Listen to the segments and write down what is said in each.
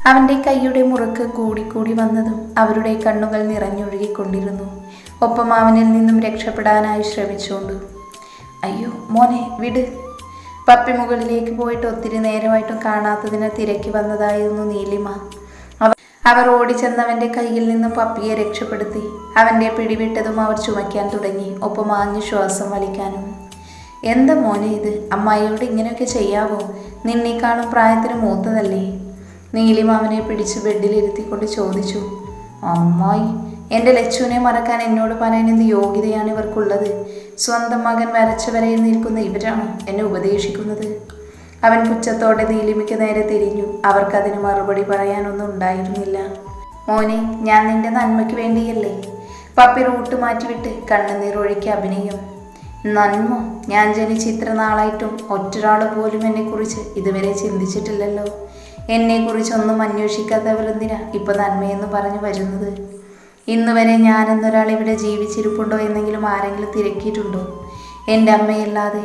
അവൻ്റെ കൈയുടെ മുറുക്ക് കൂടിക്കൂടി വന്നതും അവരുടെ കണ്ണുകൾ നിറഞ്ഞൊഴുകിക്കൊണ്ടിരുന്നു. ഒപ്പം അവനിൽ നിന്നും രക്ഷപ്പെടാനായി ശ്രമിച്ചുകൊണ്ട്. അയ്യോ മോനെ വിട്. പപ്പി മുകളിലേക്ക് പോയിട്ട് ഒത്തിരി നേരമായിട്ടും കാണാത്തതിന് തിരക്കി വന്നതായിരുന്നു നീലിമ. അവർ ഓടിച്ചെന്നവൻ്റെ കയ്യിൽ നിന്നും പപ്പിയെ രക്ഷപ്പെടുത്തി. അവൻ്റെ പിടിവിട്ടതും അവർ ചുമയ്ക്കാൻ തുടങ്ങി, ഒപ്പം ആഞ്ഞു ശ്വാസം വലിക്കാനും. എന്താ മോനെ ഇത്? അമ്മായിയോട് ഇങ്ങനെയൊക്കെ ചെയ്യാവോ? നിന്നേക്കാളും പ്രായത്തിന് മൂത്തതല്ലേ? നീലിമ അവനെ പിടിച്ച് ബെഡിലിരുത്തിക്കൊണ്ട് ചോദിച്ചു. അമ്മായി, എൻ്റെ ലച്ചുവിനെ മറക്കാൻ എന്നോട് പറയാൻ എന്ത് യോഗ്യതയാണ് ഇവർക്കുള്ളത്? സ്വന്തം മകൻ വരച്ച വരയിൽ നിൽക്കുന്ന ഇവരാണോ എന്നെ ഉപദേശിക്കുന്നത്? അവൻ പുച്ഛത്തോടെ നീലിമയ്ക്ക് നേരെ തിരിഞ്ഞു. അവർക്കതിന് മറുപടി പറയാനൊന്നും ഉണ്ടായിരുന്നില്ല. മോനെ, ഞാൻ നിന്റെ നന്മയ്ക്ക് വേണ്ടിയല്ലേ? പപ്പി റൂട്ട് മാറ്റിവിട്ട് കണ്ണുനീർ ഒഴുക്കി അഭിനയം. നന്മ? ഞാൻ ജനിച്ച് ഇത്ര നാളായിട്ടും ഒറ്റൊരാൾ പോലും എന്നെക്കുറിച്ച് ഇതുവരെ ചിന്തിച്ചിട്ടില്ലല്ലോ. എന്നെക്കുറിച്ചൊന്നും അന്വേഷിക്കാത്തവരെന്തിനാ ഇപ്പം നന്മയെന്ന് പറഞ്ഞു വരുന്നത്? ഇന്നുവരെ ഞാനെന്നൊരാൾ ഇവിടെ ജീവിച്ചിരിപ്പുണ്ടോ എന്നെങ്കിലും ആരെങ്കിലും തിരക്കിയിട്ടുണ്ടോ? എൻ്റെ അമ്മയല്ലാതെ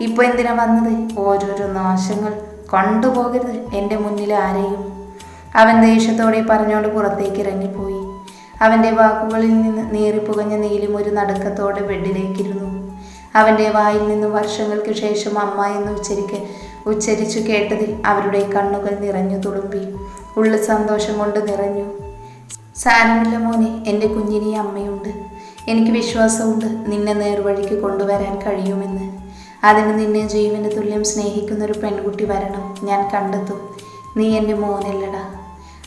ഇപ്പോൾ എന്തിനാ വന്നത്? ഓരോരോ നാശങ്ങൾ. കണ്ടുപോകരുത് എൻ്റെ മുന്നിൽ ആരെയും. അവൻ ദേഷ്യത്തോടെ പറഞ്ഞുകൊണ്ട് പുറത്തേക്ക് ഇറങ്ങിപ്പോയി. അവൻ്റെ വാക്കുകളിൽ നിന്ന് നീറിപ്പുകഞ്ഞ നീലിമ ഒരു നടുക്കത്തോടെ ബെഡിലേക്കിരുന്നു. അവൻ്റെ വായിൽ നിന്ന് വർഷങ്ങൾക്ക് ശേഷം അമ്മ എന്ന് ഉച്ചരിച്ചു കേട്ടതിൽ അവരുടെ കണ്ണുകൾ നിറഞ്ഞു തുളുമ്പി. ഉള്ളു സന്തോഷം കൊണ്ട് നിറഞ്ഞു. സാരമില്ല മോനെ, എൻ്റെ കുഞ്ഞിനെ അമ്മയുണ്ട്. എനിക്ക് വിശ്വാസമുണ്ട് നിന്നെ നേർവഴിക്ക് കൊണ്ടുവരാൻ കഴിയുമെന്ന്. അതിന് നിന്നെ ജീവന് തുല്യം സ്നേഹിക്കുന്നൊരു പെൺകുട്ടി വരണം. ഞാൻ കണ്ടെത്തും. നീ എൻ്റെ മോനല്ലടാ.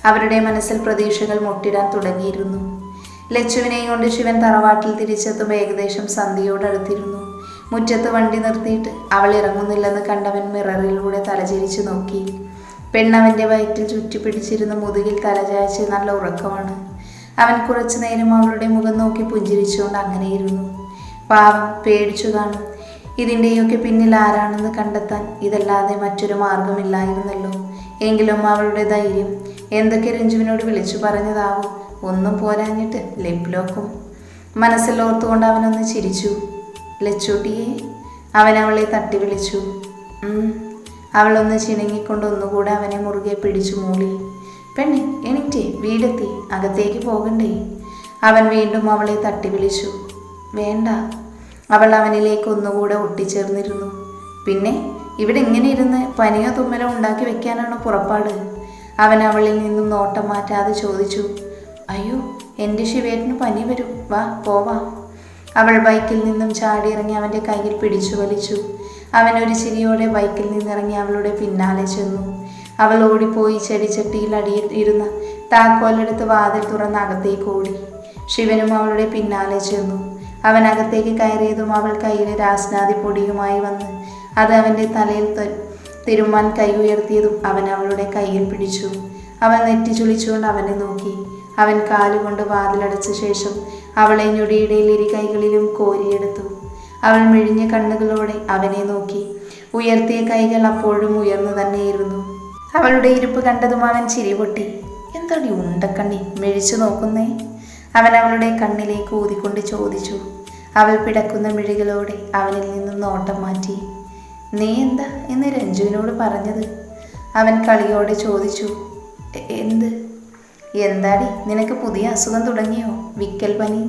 അവരുടെ മനസ്സിൽ പ്രതീക്ഷകൾ മുട്ടിടാൻ തുടങ്ങിയിരുന്നു. ലച്ചുവിനെയും കൊണ്ട് ശിവൻ തറവാട്ടിൽ തിരിച്ചെത്തുമ്പോൾ ഏകദേശം സന്ധ്യയോടടുത്തിരുന്നു. മുറ്റത്ത് വണ്ടി നിർത്തിയിട്ട് അവൾ ഇറങ്ങുന്നില്ലെന്ന് കണ്ടവൻ മിററിലൂടെ തലചിരിച്ചു നോക്കി. പെണ്ണവൻ്റെ വയറ്റിൽ ചുറ്റിപ്പിടിച്ചിരുന്ന മുതുകിൽ തലചായ്ച്ച് നല്ല ഉറക്കമാണ്. അവൻ കുറച്ചു നേരം അവളുടെ മുഖം നോക്കി പുഞ്ചിരിച്ചുകൊണ്ട് അങ്ങനെയിരുന്നു. പാവം, പേടിച്ചു കാണും. ഇതിൻ്റെയൊക്കെ പിന്നിൽ ആരാണെന്ന് കണ്ടെത്താൻ ഇതല്ലാതെ മറ്റൊരു മാർഗമില്ലായിരുന്നല്ലോ. എങ്കിലും അവളുടെ ധൈര്യം എന്തൊക്കെ രഞ്ജുവിനോട് വിളിച്ചു പറഞ്ഞതാവും. ഒന്നും പോരാഞ്ഞിട്ട് ലിപ്ലോക്കും. മനസ്സിൽ ഓർത്തുകൊണ്ട് അവനൊന്ന് ചിരിച്ചു. ലച്ചൂട്ടിയെ അവൻ അവളെ തട്ടി വിളിച്ചു. അവളൊന്ന് ചിണുങ്ങിക്കൊണ്ട് ഒന്നുകൂടെ അവനെ മുറുകെ പിടിച്ചു മൂളി. പെണ്ണെ എണീറ്റേ, വീടെത്തി, അകത്തേക്ക് പോകണ്ടേ? അവൻ വീണ്ടും അവളെ തട്ടി വിളിച്ചു. വേണ്ട. അവൾ അവനിലേക്ക് ഒന്നുകൂടെ ഒട്ടിച്ചേർന്നിരുന്നു. പിന്നെ ഇവിടെ ഇങ്ങനെ ഇരുന്ന് പനിയോ തുമ്മലോ ഉണ്ടാക്കി വെക്കാനാണോ പുറപ്പാട്? അവൻ അവളിൽ നിന്നും നോട്ടം മാറ്റാതെ ചോദിച്ചു. അയ്യോ, എൻ്റെ ശിവേട്ടന് പനി വരും, വാ പോവാം. അവൾ ബൈക്കിൽ നിന്നും ചാടിയിറങ്ങി അവൻ്റെ കയ്യിൽ പിടിച്ചു വലിച്ചു. അവൻ ഒരു ചിരിയോടെ ബൈക്കിൽ നിന്നിറങ്ങി അവളുടെ പിന്നാലെ ചെന്നു. അവൾ ഓടിപ്പോയി ചെടിച്ചട്ടിയിൽ അടിയിൽ ഇരുന്ന താക്കോലെടുത്ത് വാതിൽ തുറന്ന് അകത്തേക്ക് ഓടി. ശിവനും അവളുടെ പിന്നാലെ ചെന്നു. അവൻ അകത്തേക്ക് കയറിയതും അവൾ കയ്യിൽ രാസ്നാദി പൊടിയുമായി വന്ന് അത് അവൻ്റെ തലയിൽ തിരുമ്മാൻ കൈ ഉയർത്തിയതും അവൻ അവളുടെ കയ്യിൽ പിടിച്ചു. അവൾ നെറ്റി ചുളിച്ചുകൊണ്ട് അവനെ നോക്കി. അവൻ കാലുകൊണ്ട് വാതിലടച്ച ശേഷം അവളെ ഞൊടിയിടയിൽ ഇരു കൈകളിലും കോരിയെടുത്തു. അവൾ മിഴിഞ്ഞ കണ്ണുകളോടെ അവനെ നോക്കി. ഉയർത്തിയ കൈകൾ അപ്പോഴും ഉയർന്നു തന്നെയിരുന്നു. അവളുടെ ഇരിപ്പ് കണ്ടതും അവൻ ചിരിപൊട്ടി. എന്താടി ഉണ്ടക്കണ്ണി മിഴിച്ചു നോക്കുന്നേ? അവൻ അവളുടെ കണ്ണിലേക്ക് ഊതിക്കൊണ്ട് ചോദിച്ചു. അവൾ പിടക്കുന്ന മിഴികളോടെ അവനിൽ നിന്നും നോട്ടം മാറ്റി. നീ എന്താ എന്ന് രഞ്ജുവിനോട് പറഞ്ഞത്? അവൻ കളിയോടെ ചോദിച്ചു. എന്ത്? എന്താടി, നിനക്ക് പുതിയ അസുഖം തുടങ്ങിയോ? വിക്കൽ പനി?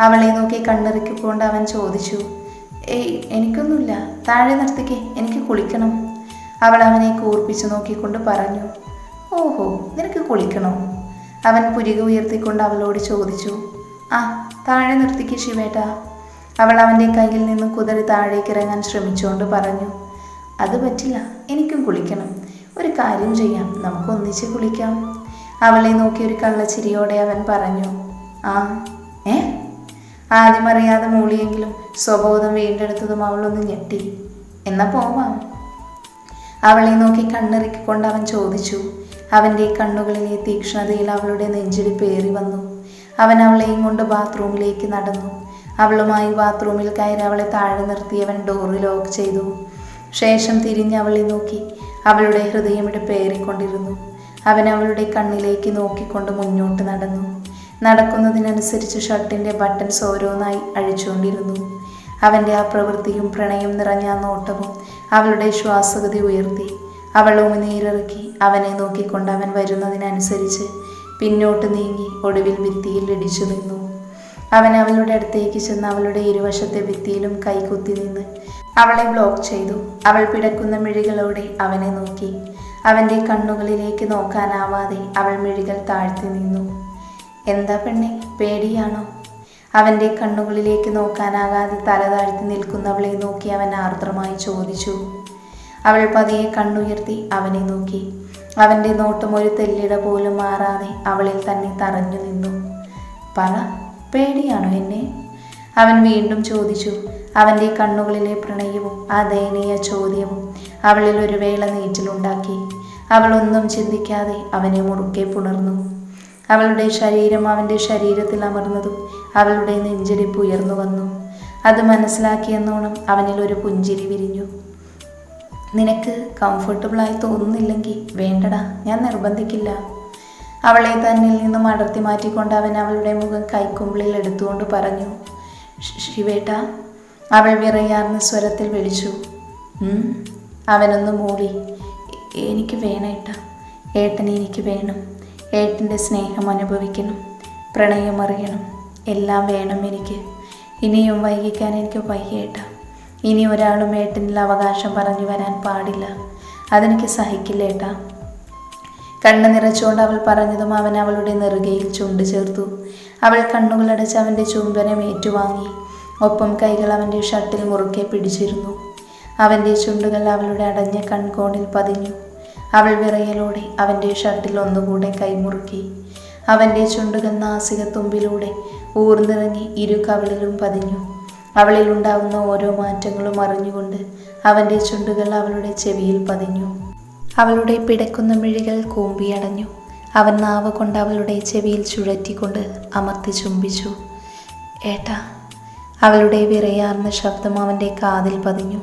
അവളെ നോക്കി കണ്ണിറുക്കിക്കൊണ്ട് അവൻ ചോദിച്ചു. ഏയ്, എനിക്കൊന്നുമില്ല, താഴെ നിർത്തിക്കേ, എനിക്ക് കുളിക്കണം. അവൾ അവനെ കൂർപ്പിച്ചു നോക്കിക്കൊണ്ട് പറഞ്ഞു. ഓഹോ, നിനക്ക് കുളിക്കണോ? അവൻ പുരിക ഉയർത്തിക്കൊണ്ട് അവളോട് ചോദിച്ചു. ആ, താഴെ നിർത്തിക്ക് ശിവേട്ടാ. അവൾ അവൻ്റെ കയ്യിൽ നിന്നും കുതറി താഴേക്ക് ഇറങ്ങാൻ ശ്രമിച്ചുകൊണ്ട് പറഞ്ഞു. അത് പറ്റില്ല, എനിക്കും കുളിക്കണം. ഒരു കാര്യം ചെയ്യാം, നമുക്ക് ഒന്നിച്ച് കുളിക്കാം. അവളെ നോക്കി ഒരു കള്ളച്ചിരിയോടെ അവൻ പറഞ്ഞു. ആ ആദ്യം അറിയാതെ മൂളിയെങ്കിലും സ്വബോധം വീണ്ടെടുത്തതും അവളൊന്ന് ഞെട്ടി. എന്നാ പോവാം. അവളെ നോക്കി കണ്ണിറുക്കിക്കൊണ്ട് അവൻ ചോദിച്ചു. അവൻ്റെ കണ്ണുകളിലെ തീക്ഷ്ണതയിൽ അവളുടെ നെഞ്ചിൽ പേറി വന്നു. അവൻ അവളെയും കൊണ്ട് ബാത്റൂമിലേക്ക് നടന്നു. അവളുമായി ബാത്റൂമിൽ കയറി അവളെ താഴെ നിർത്തിയവൻ ഡോറ് ലോക്ക് ചെയ്തു. ശേഷം തിരിഞ്ഞ് അവളെ നോക്കി. അവളുടെ ഹൃദയമിടിപ്പ് ഏറിക്കൊണ്ടിരുന്നു. അവൻ അവളുടെ കണ്ണിലേക്ക് നോക്കിക്കൊണ്ട് മുന്നോട്ട് നടന്നു. നടക്കുന്നതിനനുസരിച്ച് ഷർട്ടിൻ്റെ ബട്ടൺസ് ഓരോന്നായി അഴിച്ചുകൊണ്ടിരുന്നു. അവൻ്റെ ആ പ്രവൃത്തിയും പ്രണയം നിറഞ്ഞ ആ നോട്ടവും അവളുടെ ശ്വാസഗതി ഉയർത്തി. അവൾ ഉമിനീരിറക്കി അവനെ നോക്കിക്കൊണ്ട് അവൻ വരുന്നതിനനുസരിച്ച് പിന്നോട്ട് നീങ്ങി ഒടുവിൽ ഭിത്തിയിൽ ഇടിച്ചു നിന്നു. അവൻ അവളുടെ അടുത്തേക്ക് ചെന്ന് അവളുടെ ഇരുവശത്തെ ഭിത്തിയിലും കൈകുത്തി നിന്ന് അവളെ ബ്ലോക്ക് ചെയ്തു. അവൾ പിടക്കുന്ന മിഴികളോടെ അവനെ നോക്കി. അവൻ്റെ കണ്ണുകളിലേക്ക് നോക്കാനാവാതെ അവൾ മിഴികൾ താഴ്ത്തി നിന്നു. എന്താ പെണ്ണെ, പേടിയാണോ? അവൻ്റെ കണ്ണുകളിലേക്ക് നോക്കാനാകാതെ തല താഴ്ത്തി നിൽക്കുന്നവളെ നോക്കി അവൻ ആർദ്രമായി ചോദിച്ചു. അവൾ പതിയെ കണ്ണുയർത്തി അവനെ നോക്കി. അവൻ്റെ നോട്ടം ഒരു തെല്ലിട പോലും മാറാതെ അവളിൽ തന്നെ തറഞ്ഞു നിന്നു. പറ, പേടിയാണോ എന്നെ? അവൻ വീണ്ടും ചോദിച്ചു. അവൻ്റെ കണ്ണുകളിലെ പ്രണയവും ആ ദയനീയ ചോദ്യവും അവളിൽ ഒരു വേള നീറ്റിലുണ്ടാക്കി. അവൾ ഒന്നും ചിന്തിക്കാതെ അവനെ മുറുക്കെ പുണർന്നു. അവളുടെ ശരീരം അവൻ്റെ ശരീരത്തിൽ അമർന്നതും അവളുടെ നെഞ്ചിടിപ്പ് ഉയർന്നു വന്നു. അത് മനസ്സിലാക്കിയെന്നോണം അവനിൽ ഒരു പുഞ്ചിരി വിരിഞ്ഞു. നിനക്ക് കംഫർട്ടബിളായി തോന്നുന്നില്ലെങ്കിൽ വേണ്ടടാ, ഞാൻ നിർബന്ധിക്കില്ല. അവളെ തന്നിൽ നിന്നും അടർത്തി മാറ്റിക്കൊണ്ട് അവൻ അവളുടെ മുഖം കൈക്കുമ്പിളിൽ എടുത്തുകൊണ്ട് പറഞ്ഞു. ശിവേട്ട. അവൾ വിറയാർന്ന സ്വരത്തിൽ വിളിച്ചു. അവനൊന്ന് മൂളി. എനിക്ക് വേണേട്ട, ഏട്ടനെ എനിക്ക് വേണം. ഏട്ടൻ്റെ സ്നേഹം അനുഭവിക്കണം, പ്രണയം അറിയണം, എല്ലാം വേണം എനിക്ക്. ഇനിയും വൈകിക്കാൻ എനിക്ക് വയ്യേട്ട. ഇനി ഒരാളും ഏട്ടനിൽ അവകാശം പറഞ്ഞു വരാൻ പാടില്ല. അതെനിക്ക് സഹിക്കില്ലേട്ട. കണ്ണു നിറച്ചുകൊണ്ട് അവൾ പറഞ്ഞതും അവൻ അവളുടെ നെറുകയിൽ ചുണ്ട് ചേർത്തു. അവൾ കണ്ണുകളടച്ച് അവൻ്റെ ചുംബനം ഏറ്റുവാങ്ങി. ഒപ്പം കൈകൾ അവൻ്റെ ഷർട്ടിൽ മുറുക്കെ പിടിച്ചിരുന്നു. അവൻ്റെ ചുണ്ടുകൾ അവളുടെ അടഞ്ഞ കൺകോണിൽ പതിഞ്ഞു. അവൾ വിറയലോടെ അവൻ്റെ ഷർട്ടിൽ ഒന്നുകൂടെ കൈമുറുക്കി. അവൻ്റെ ചുണ്ടുകൾ നാസികത്തുമ്പിലൂടെ ഊർന്നിറങ്ങി ഇരു കവിളിലും പതിഞ്ഞു. അവളിലുണ്ടാവുന്ന ഓരോ മാറ്റങ്ങളും അറിഞ്ഞുകൊണ്ട് അവൻ്റെ ചുണ്ടുകൾ അവളുടെ ചെവിയിൽ പതിഞ്ഞു. അവളുടെ പിടക്കുന്ന മിഴികൾ കൂമ്പിയടഞ്ഞു. അവൻ നാവ് കൊണ്ട് അവളുടെ ചെവിയിൽ ചുഴറ്റിക്കൊണ്ട് അമർത്തി ചുംബിച്ചു. ഏട്ടാ. അവളുടെ വിറയാർന്ന ശബ്ദം അവൻ്റെ കാതിൽ പതിഞ്ഞു.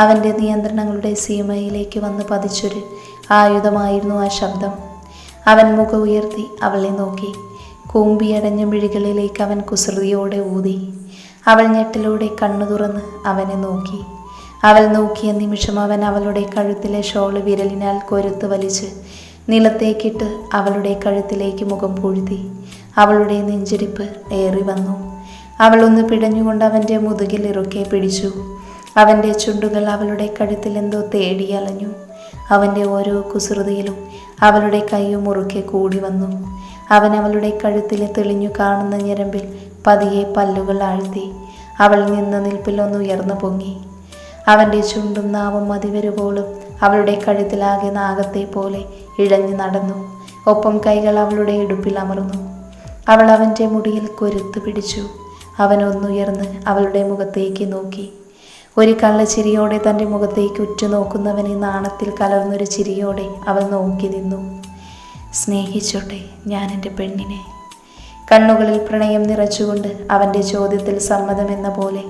അവൻ്റെ നിയന്ത്രണങ്ങളുടെ സീമയിലേക്ക് വന്ന് പതിച്ചൊരു ആയുധമായിരുന്നു ആ ശബ്ദം. അവൻ മുഖം ഉയർത്തി അവളെ നോക്കി. കൂമ്പിയടഞ്ഞ മിഴികളിലേക്ക് അവൻ കുസൃതിയോടെ ഊതി. അവൾ ഞെട്ടലോടെ കണ്ണു തുറന്ന് അവനെ നോക്കി. അവൾ നോക്കിയ നിമിഷം അവൻ അവളുടെ കഴുത്തിലെ ഷോള് വിരലിനാൽ കൊരുത്ത് വലിച്ച് നിലത്തേക്കിട്ട് അവളുടെ കഴുത്തിലേക്ക് മുഖം പൂഴ്ത്തി. അവളുടെ നെഞ്ചിടിപ്പ് ഏറി വന്നു. അവളൊന്ന് പിടഞ്ഞുകൊണ്ട് അവൻ്റെ മുതുകിൽ ഇറുക്കെ പിടിച്ചു. അവൻ്റെ ചുണ്ടുകൾ അവളുടെ കഴുത്തിൽ എന്തോ തേടി അലഞ്ഞു. അവൻ്റെ ഓരോ കുസൃതിയിലും അവളുടെ കൈയും മുറുക്കെ കൂടി വന്നു. അവൻ അവളുടെ കഴുത്തിലെ തെളിഞ്ഞു കാണുന്ന ഞരമ്പിൽ പതിയെ പല്ലുകൾ ആഴ്ത്തി. അവൾ നിന്ന നിൽപ്പിൽ ഒന്ന് ഉയർന്നു പൊങ്ങി. അവൻ്റെ ചുണ്ടും നാവും മതിവരുവോളും അവളുടെ കഴുത്തിലാകെ നാഗത്തെ പോലെ ഇഴഞ്ഞു നടന്നു. ഒപ്പം കൈകൾ അവളുടെ ഇടുപ്പിൽ അമർന്നു. അവൾ അവൻ്റെ മുടിയിൽ കൊരുത്തു പിടിച്ചു. അവൻ ഒന്നുയർന്ന് അവളുടെ മുഖത്തേക്ക് നോക്കി. ഒരു കള്ളച്ചിരിയോടെ തൻ്റെ മുഖത്തേക്ക് ഉറ്റുനോക്കുന്നവനെ നാണത്തിൽ കലർന്നൊരു ചിരിയോടെ അവൾ നോക്കി നിന്നു. സ്നേഹിച്ചോട്ടെ ഞാൻ എൻ്റെ പെണ്ണിനെ. കണ്ണുകളിൽ പ്രണയം നിറച്ചുകൊണ്ട് അവൻ്റെ ചോദ്യത്തിൽ സമ്മതമെന്ന പോലെ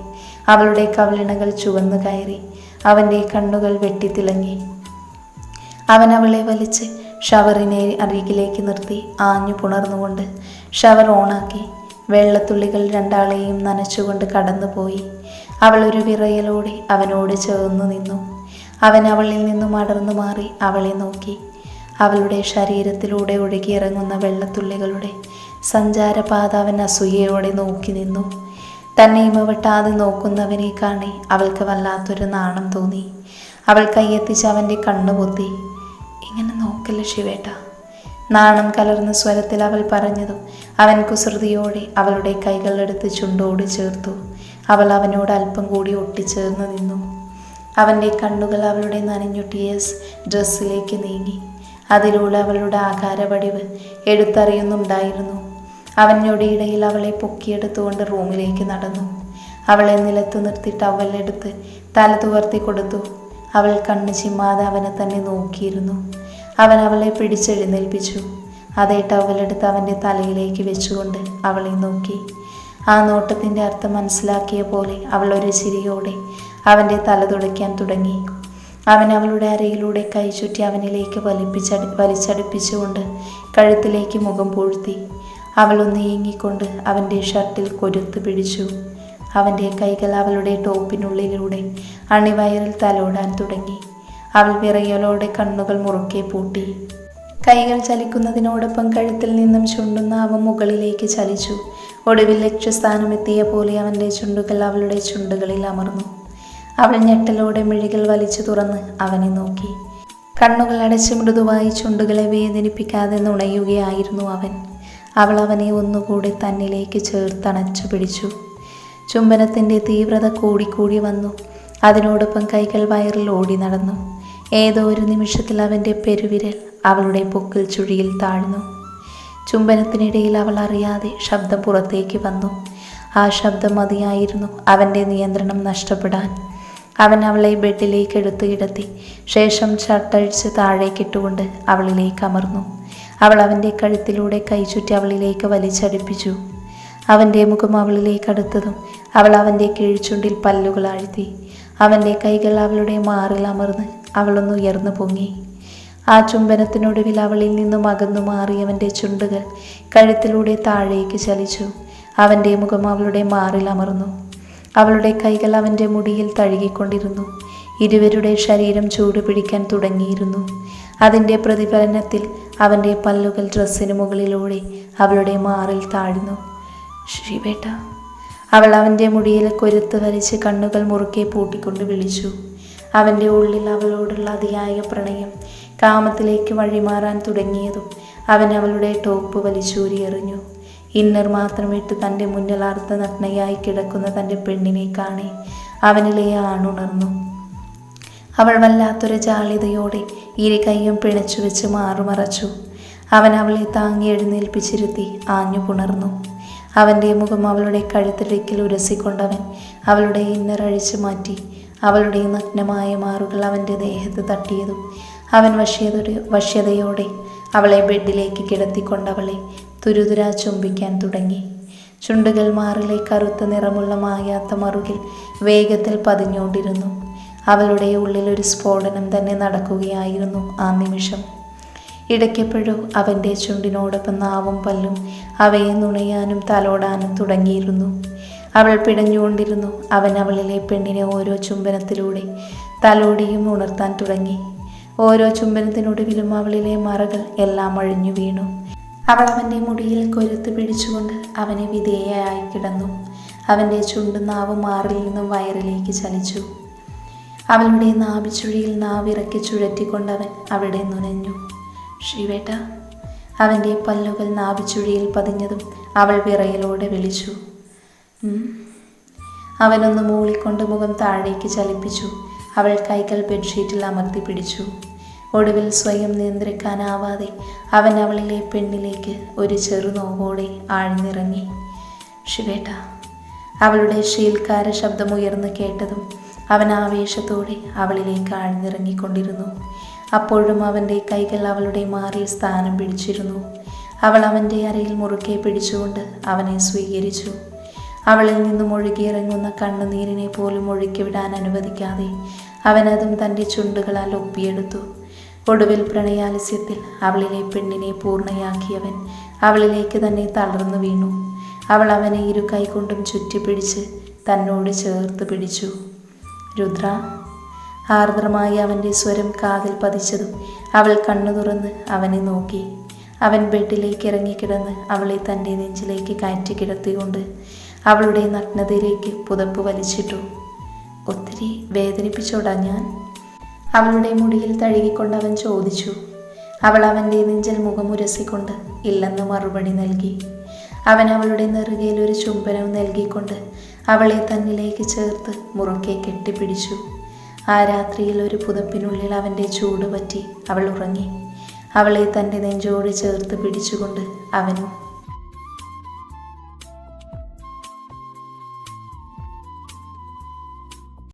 അവളുടെ കവിളിണകൾ ചുവന്നു കയറി. അവൻ്റെ കണ്ണുകൾ വെട്ടിത്തിളങ്ങി. അവൻ അവളെ വലിച്ച് ഷവറിനെ അരികിലേക്ക് നിർത്തി ആഞ്ഞു പുണർന്നുകൊണ്ട് ഷവർ ഓണാക്കി. വെള്ളത്തുള്ളികൾ രണ്ടാളെയും നനച്ചുകൊണ്ട് കടന്നുപോയി. അവൾ ഒരു വിറയലോടെ അവനോട് ചേർന്നു നിന്നു. അവൻ അവളിൽ നിന്നും അടർന്നു മാറി അവളെ നോക്കി. അവളുടെ ശരീരത്തിലൂടെ ഒഴുകിയിറങ്ങുന്ന വെള്ളത്തുള്ളികളുടെ സഞ്ചാരപാത അവൻ അസൂയയോടെ നോക്കി നിന്നു. തന്നെ ഇമവട്ടാതെ നോക്കുന്നവനെ കാണി അവൾക്ക് വല്ലാത്തൊരു നാണം തോന്നി. അവൾ കൈയെത്തിച്ച് അവൻ്റെ കണ്ണുപൊത്തി. ഇങ്ങനെ നോക്കല്ല ശിവേട്ട. നാണം കലർന്ന സ്വരത്തിൽ അവൾ പറഞ്ഞതും അവൻ കുസൃതിയോടെ അവളുടെ കൈകളെടുത്ത് ചുണ്ടോട് ചേർത്തു. അവൾ അവനോട് അല്പം കൂടി ഒട്ടിച്ചേർന്ന് നിന്നു. അവൻ്റെ കണ്ണുകൾ അവളുടെ നനഞ്ഞൊട്ടിയ ഡ്രസ്സിലേക്ക് നീങ്ങി. അതിലൂടെ അവളുടെ ആകാരവടിവ് എടുത്തറിയുന്നുണ്ടായിരുന്നു. അവൻ ഞൊടിയിടയിൽ അവളെ പൊക്കിയെടുത്തുകൊണ്ട് റൂമിലേക്ക് നടന്നു. അവളെ നിലത്ത് നിർത്തി ടവലെടുത്ത് തല തുവർത്തി കൊടുത്തു. അവൾ കണ്ണ് ചിമ്മാതെ അവനെ തന്നെ നോക്കിയിരുന്നു. അവൻ അവളെ പിടിച്ചെഴുന്നേൽപ്പിച്ചു. അതേ ടവലെടുത്ത് അവൻ്റെ തലയിലേക്ക് വെച്ചുകൊണ്ട് അവളെ നോക്കി. ആ നോട്ടത്തിൻ്റെ അർത്ഥം മനസ്സിലാക്കിയ പോലെ അവൾ ഒരു ചിരിയോടെ അവൻ്റെ തല തുടയ്ക്കാൻ തുടങ്ങി. അവൻ അവളുടെ അരയിലൂടെ കൈ ചുറ്റി അവനിലേക്ക് വലിച്ചടുപ്പിച്ചുകൊണ്ട് കഴുത്തിലേക്ക് മുഖം പൂഴ്ത്തി. അവളൊന്ന് നീങ്ങിക്കൊണ്ട് അവൻ്റെ ഷർട്ടിൽ കൊരുത്ത് പിടിച്ചു. അവൻ്റെ കൈകൾ അവളുടെ ടോപ്പിനുള്ളിലൂടെ അണിവയറിൽ തലോടാൻ തുടങ്ങി. അവൾ വിറയലോടെ കണ്ണുകൾ മുറുക്കെ പൂട്ടി. കൈകൾ ചലിക്കുന്നതിനോടൊപ്പം കഴുത്തിൽ നിന്നും ചുണ്ടും നാവും മുകളിലേക്ക് ചലിച്ചു. ഒടുവിൽ ലക്ഷ്യസ്ഥാനമെത്തിയ പോലെ അവൻ്റെ ചുണ്ടുകൾ അവളുടെ ചുണ്ടുകളിൽ അമർന്നു. അവൾ ഞെട്ടലോടെ മിഴികൾ വലിച്ചു തുറന്ന് അവനെ നോക്കി. കണ്ണുകൾ അടച്ച് മൃദുവായി ചുണ്ടുകളെ വേദനിപ്പിക്കാതെ നുണയുകയായിരുന്നു അവൻ. അവൾ അവനെ ഒന്നുകൂടി തന്നിലേക്ക് ചേർത്തണച്ചു പിടിച്ചു. ചുംബനത്തിൻ്റെ തീവ്രത കൂടിക്കൂടി വന്നു. അതിനോടൊപ്പം കൈകൾ വയറിൽ ഓടി നടന്നു. ഏതോ ഒരു നിമിഷത്തിൽ അവൻ്റെ പെരുവിരൽ അവളുടെ പൊക്കിൾ ചുഴിയിൽ താഴ്ന്നു. ചുംബനത്തിനിടയിൽ അവൾ അറിയാതെ ശബ്ദം പുറത്തേക്ക് വന്നു. ആ ശബ്ദം മതിയായിരുന്നു അവൻ്റെ നിയന്ത്രണം നഷ്ടപ്പെടാൻ. അവൻ അവളെ ബെഡിലേക്ക് എടുത്തു കിടത്തി. ശേഷം ഷർട്ടഴിച്ച് താഴേക്കിട്ടുകൊണ്ട് അവളിലേക്ക് അമർന്നു. അവൾ അവൻ്റെ കഴുത്തിലൂടെ കൈചുറ്റി അവളിലേക്ക് വലിച്ചടിപ്പിച്ചു. അവൻ്റെ മുഖം അവളിലേക്ക് അടുത്തതും അവൾ അവൻ്റെ കീഴ്ചുണ്ടിൽ പല്ലുകൾ ആഴ്ത്തി. അവൻ്റെ കൈകൾ അവളുടെ മാറിൽ അമർന്ന് അവളൊന്ന് ഉയർന്നു പൊങ്ങി. ആ ചുംബനത്തിനൊടുവിൽ അവളിൽ നിന്നും അകന്നു മാറിയവൻ്റെ ചുണ്ടുകൾ കഴുത്തിലൂടെ താഴേക്ക് ചലിച്ചു. അവൻ്റെ മുഖം അവളുടെ മാറിൽ അമർന്നു. അവളുടെ കൈകൾ അവൻ്റെ മുടിയിൽ തഴുകിക്കൊണ്ടിരുന്നു. ഇരുവരുടെ ശരീരം ചൂട് പിടിക്കാൻ തുടങ്ങിയിരുന്നു. അതിൻ്റെ പ്രതിഫലനത്തിൽ അവൻ്റെ പല്ലുകൾ ഡ്രസ്സിന് മുകളിലൂടെ അവളുടെ മാറിൽ താഴ്ന്നു. ശ്രീവേട്ട, അവൾ അവൻ്റെ മുടിയിൽ കൊരുത്ത് വലിച്ച് കണ്ണുകൾ മുറുക്കെ പൂട്ടിക്കൊണ്ട് വിളിച്ചു. അവൻ്റെ ഉള്ളിൽ അവളോടുള്ള അതിയായ പ്രണയം കാമത്തിലേക്ക് വഴിമാറാൻ തുടങ്ങിയതും അവൻ അവളുടെ ടോപ്പ് വലിച്ചൂരിയെറിഞ്ഞു. ഇന്നർ മാത്രം ഇട്ട് തൻ്റെ മുന്നിൽ അർദ്ധനഗ്നയായി കിടക്കുന്ന തൻ്റെ പെണ്ണിനെ കാണി അവനിലെ ആണുണർന്നു. അവൾ വല്ലാത്തൊരു ജാളിതയോടെ ഇരു കൈയും പിണച്ചു വെച്ച് മാറുമറച്ചു. അവൻ അവളെ താങ്ങി എഴുന്നേൽപ്പിച്ചിരുത്തി ആഞ്ഞു പുണർന്നു. അവൻ്റെ മുഖം അവളുടെ കഴുത്തിടയ്ക്കിൽ ഉരസിക്കൊണ്ടവൻ അവളുടെ ഇന്നർ അഴിച്ചു മാറ്റി. അവളുടെ നഗ്നമായ മാറുകൾ അവൻ്റെ ദേഹത്ത് തട്ടിയതും അവൻ വശ്യതയോടെ അവളെ ബെഡിലേക്ക് കിടത്തിക്കൊണ്ടവളെ തുരുതുരാ ചുംബിക്കാൻ തുടങ്ങി. ചുണ്ടുകൾ മാറിലെ കറുത്ത നിറമുള്ള മായാത്ത മറുകിൽ വേഗത്തിൽ പതിഞ്ഞുകൊണ്ടിരുന്നു. അവളുടെ ഉള്ളിൽ ഒരു സ്ഫോടനം തന്നെ നടക്കുകയായിരുന്നു ആ നിമിഷം. ഇടയ്ക്കെപ്പോഴും അവൻ്റെ ചുണ്ടിനോടൊപ്പം നാവും പല്ലും അവയെ നുണയാനും തലോടാനും തുടങ്ങിയിരുന്നു. അവൾ പിടഞ്ഞുകൊണ്ടിരുന്നു. അവൻ അവളിലെ പെണ്ണിനെ ഓരോ ചുംബനത്തിലൂടെ തലോടിയും ഉണർത്താൻ തുടങ്ങി. ഓരോ ചുംബനത്തിനൊടുവിലും അവളിലെ മറകൾ എല്ലാം അഴിഞ്ഞു വീണു. അവൾ അവൻ്റെ മുടിയിൽ കൊരുത്ത് പിടിച്ചുകൊണ്ട് അവനെ വിധേയയായി കിടന്നു. അവൻ്റെ ചുണ്ടും നാവും മാറിൽ നിന്നും വയറിലേക്ക് ചലിച്ചു. അവളുടെ നാഭിച്ചുഴിയിൽ നാവിറക്കി ചുഴറ്റിക്കൊണ്ടവൻ അവിടെ നുനഞ്ഞു. ശ്രീവേട്ട, അവൻ്റെ പല്ലുകൾ നാഭിച്ചുഴിയിൽ പതിഞ്ഞതും അവൾ വിറയലോടെ വിളിച്ചു. അവനൊന്ന് മൂളിക്കൊണ്ട് മുഖം താഴേക്ക് ചലിപ്പിച്ചു. അവൾ കൈകൾ ബെഡ്ഷീറ്റിൽ അമർത്തി പിടിച്ചു. ഒടുവിൽ സ്വയം നിയന്ത്രിക്കാനാവാതെ അവൻ അവളിലെ പെണ്ണിലേക്ക് ഒരു ചെറുനോവോടെ ആഴ്ന്നിറങ്ങി. ശിവേട്ട, അവളുടെ ശീൽക്കാര ശബ്ദമുയർന്നു കേട്ടതും അവൻ ആവേശത്തോടെ അവളിലേക്ക് ആഴ്ന്നിറങ്ങിക്കൊണ്ടിരുന്നു. അപ്പോഴും അവൻ്റെ കൈകൾ അവളുടെ മാറിൽ സ്ഥാനം പിടിച്ചിരുന്നു. അവൾ അവൻ്റെ അരയിൽ മുറുക്കെ പിടിച്ചുകൊണ്ട് അവനെ സ്വീകരിച്ചു. അവളിൽ നിന്നും ഒഴുകിയിറങ്ങുന്ന കണ്ണുനീരിനെ പോലും ഒഴുക്കിവിടാൻ അനുവദിക്കാതെ അവനതും തൻ്റെ ചുണ്ടുകളാൽ ഒപ്പിയെടുത്തു. ഒടുവിൽ പ്രണയാലസ്യത്തിൽ അവളിലെ പെണ്ണിനെ പൂർണ്ണയാക്കിയവൻ അവളിലേക്ക് തന്നെ തളർന്നു വീണു. അവൾ അവനെ ഇരു കൈകൊണ്ടും ചുറ്റിപ്പിടിച്ച് തന്നോട് ചേർത്ത് പിടിച്ചു. രുദ്ര, ആർദ്രമായി അവൻ്റെ സ്വരം കാതിൽ പതിച്ചതും അവൾ കണ്ണു തുറന്ന് അവനെ നോക്കി. അവൻ ബെഡിലേക്ക് ഇറങ്ങിക്കിടന്ന് അവളെ തൻ്റെ നെഞ്ചിലേക്ക് കയറ്റി കിടത്തിക്കൊണ്ട് അവളുടെ നഗ്നതയിലേക്ക് പുതപ്പ് വലിച്ചിട്ടു. ഒത്തിരി വേദനിപ്പിച്ചോടാ ഞാൻ? അവളുടെ മുടിയിൽ തഴുകിക്കൊണ്ട് അവൻ ചോദിച്ചു. അവൾ അവൻ്റെ നെഞ്ചിൽ മുഖമുരസിക്കൊണ്ട് ഇല്ലെന്ന് മറുപടി നൽകി. അവൻ അവളുടെ നെറുകയിൽ ഒരു ചുംബനവും നൽകിക്കൊണ്ട് അവളെ തന്നിലേക്ക് ചേർത്ത് മുറുക്കെ കെട്ടിപ്പിടിച്ചു. ആ രാത്രിയിൽ ഒരു പുതപ്പിനുള്ളിൽ അവൻ്റെ ചൂട് പറ്റി അവൾ ഉറങ്ങി. അവളെ തൻ്റെ നെഞ്ചോട് ചേർത്ത് പിടിച്ചുകൊണ്ട് അവനും